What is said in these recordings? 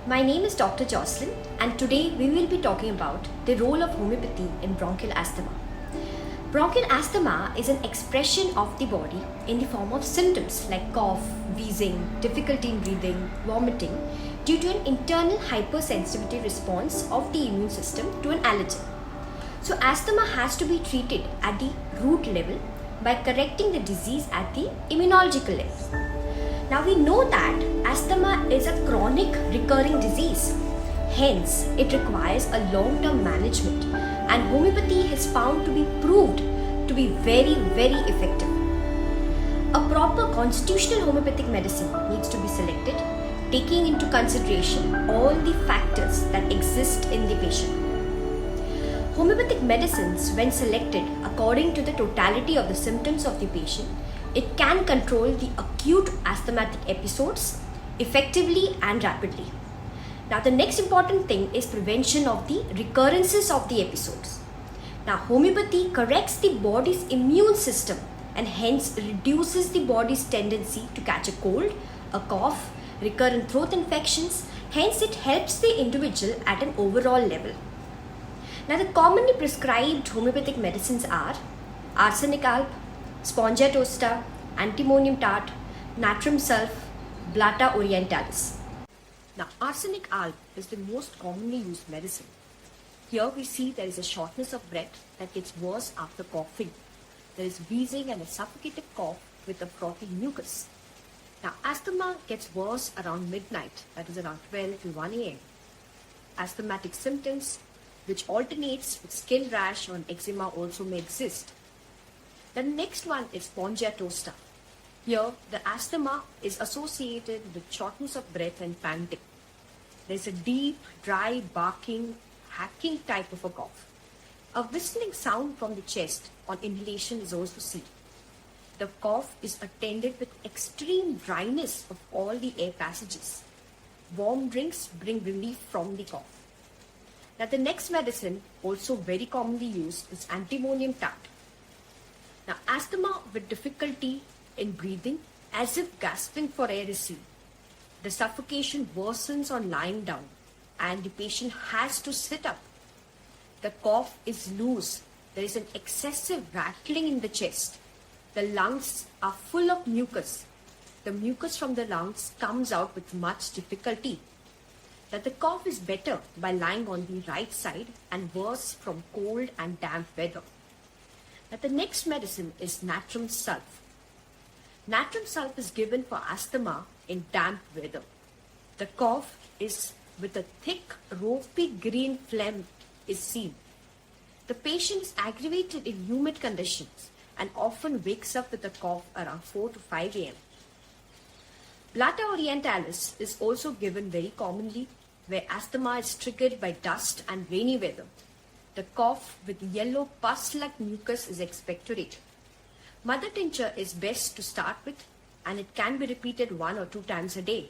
My name is Dr. Joslyn, and today we will be talking about the role of homeopathy in bronchial asthma. Bronchial asthma is an expression of the body in the form of symptoms like cough, wheezing, difficulty in breathing, vomiting due to an internal hypersensitivity response of the immune system to an allergen. So asthma has to be treated at the root level by correcting the disease at the immunological level. Now we know that asthma is a chronic recurring disease. Hence, it requires a long-term management, and homeopathy has found to be proved to be very, very effective. A proper constitutional homeopathic medicine needs to be selected, taking into consideration all the factors that exist in the patient. Homeopathic medicines, when selected according to the totality of the symptoms of the patient, it can control the acute asthmatic episodes effectively and rapidly. Now, the next important thing is prevention of the recurrences of the episodes. Now, homeopathy corrects the body's immune system and hence reduces the body's tendency to catch a cold, a cough, recurrent throat infections. Hence, it helps the individual at an overall level. Now, the commonly prescribed homeopathic medicines are arsenic alb, Spongia tosta, antimonium tart, natrum sulph, Blata orientalis. Now, arsenic alb is the most commonly used medicine. Here we see there is a shortness of breath that gets worse after coughing. There is wheezing and a suffocating cough with a frothy mucus. Now, asthma gets worse around midnight, that is around 12 to 1 a.m. Asthmatic symptoms, which alternates with skin rash or eczema, also may exist. The next one is Spongia tosta. Here, the asthma is associated with shortness of breath and panting. There is a deep, dry, barking, hacking type of a cough. A whistling sound from the chest on inhalation is also seen. The cough is attended with extreme dryness of all the air passages. Warm drinks bring relief from the cough. Now, the next medicine, also very commonly used, is antimonium tart. Now, asthma with difficulty in breathing as if gasping for air is seen. The suffocation worsens on lying down and the patient has to sit up. The cough is loose. There is an excessive rattling in the chest. The lungs are full of mucus. The mucus from the lungs comes out with much difficulty. That the cough is better by lying on the right side and worse from cold and damp weather. Now, the next medicine is natrum sulph. Natrum sulph is given for asthma in damp weather. The cough is with a thick, ropey green phlegm is seen. The patient is aggravated in humid conditions and often wakes up with a cough around 4 to 5 a.m. Blata orientalis is also given very commonly where asthma is triggered by dust and rainy weather. The cough with yellow pus-like mucus is expectorated. Mother tincture is best to start with, and it can be repeated 1 or 2 times a day,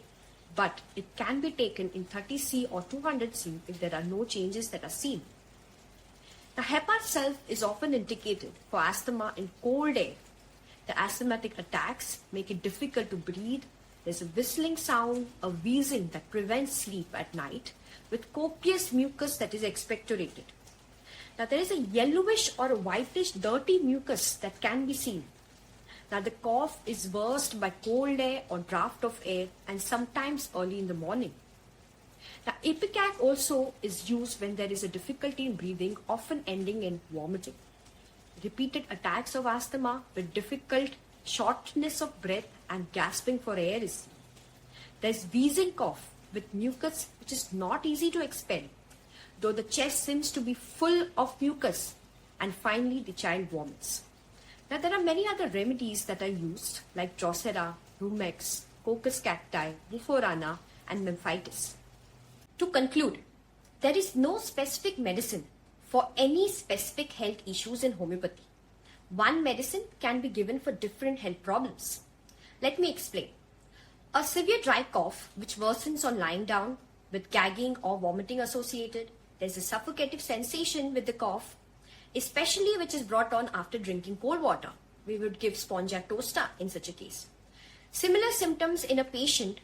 but it can be taken in 30C or 200C if there are no changes that are seen. The Hepar sulph is often indicated for asthma in cold air. The asthmatic attacks make it difficult to breathe. There's a whistling sound, a wheezing that prevents sleep at night, with copious mucus that is expectorated. Now, there is a yellowish or a whitish dirty mucus that can be seen. Now, the cough is worst by cold air or draft of air and sometimes early in the morning. Now, ipecac also is used when there is a difficulty in breathing, often ending in vomiting. Repeated attacks of asthma with difficult shortness of breath and gasping for air is seen. There is wheezing cough with mucus which is not easy to expel, though the chest seems to be full of mucus, and finally the child vomits. Now, there are many other remedies that are used like Drosera, Rumex, Coccus cacti, Buforana, and Memphitis. To conclude, there is no specific medicine for any specific health issues in homeopathy. One medicine can be given for different health problems. Let me explain. A severe dry cough which worsens on lying down with gagging or vomiting associated. There's a suffocative sensation with the cough, especially which is brought on after drinking cold water. We would give Spongia tosta in such a case. Similar symptoms in a patient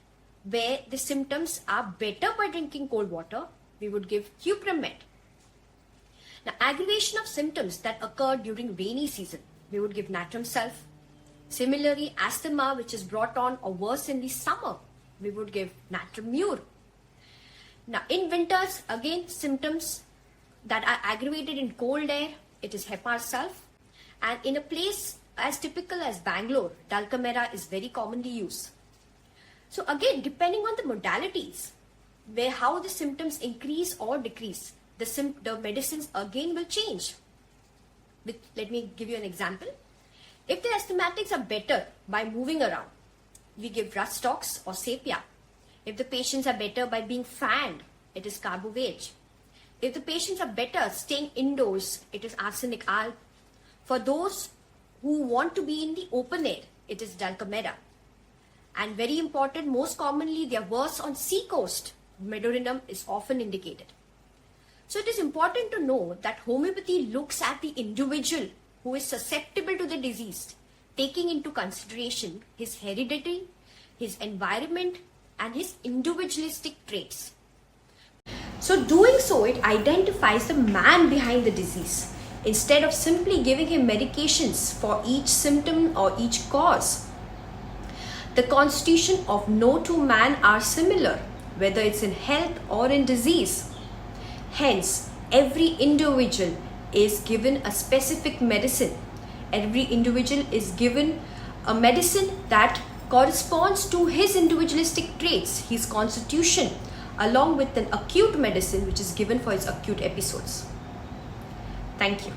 where the symptoms are better by drinking cold water, we would give Cupramed. Now, aggravation of symptoms that occur during rainy season, we would give Natrum Sulph. Similarly, asthma which is brought on or worse in the summer, we would give Natrum Mur. Now, in winters, again, symptoms that are aggravated in cold air, it is Hepar Sulph. And in a place as typical as Bangalore, Dulcamera is very commonly used. So again, depending on the modalities, where how the symptoms increase or decrease, the medicines again will change. Let me give you an example. If the asthmatics are better by moving around, we give Rustox or Sapia. If the patients are better by being fanned, it is Carbovage. If the patients are better staying indoors, it is Arsenic Alb. For those who want to be in the open air, it is Dulcamera. And very important, most commonly they are worse on sea coast, Medorinum is often indicated. So it is important to know that homeopathy looks at the individual who is susceptible to the disease, taking into consideration his heredity, his environment, and his individualistic traits. So doing so, it identifies the man behind the disease, instead of simply giving him medications for each symptom or each cause. The constitution of no two men are similar, whether it's in health or in disease. Hence, every individual is given a specific medicine. Every individual is given a medicine that corresponds to his individualistic traits, his constitution, along with an acute medicine which is given for his acute episodes. Thank you.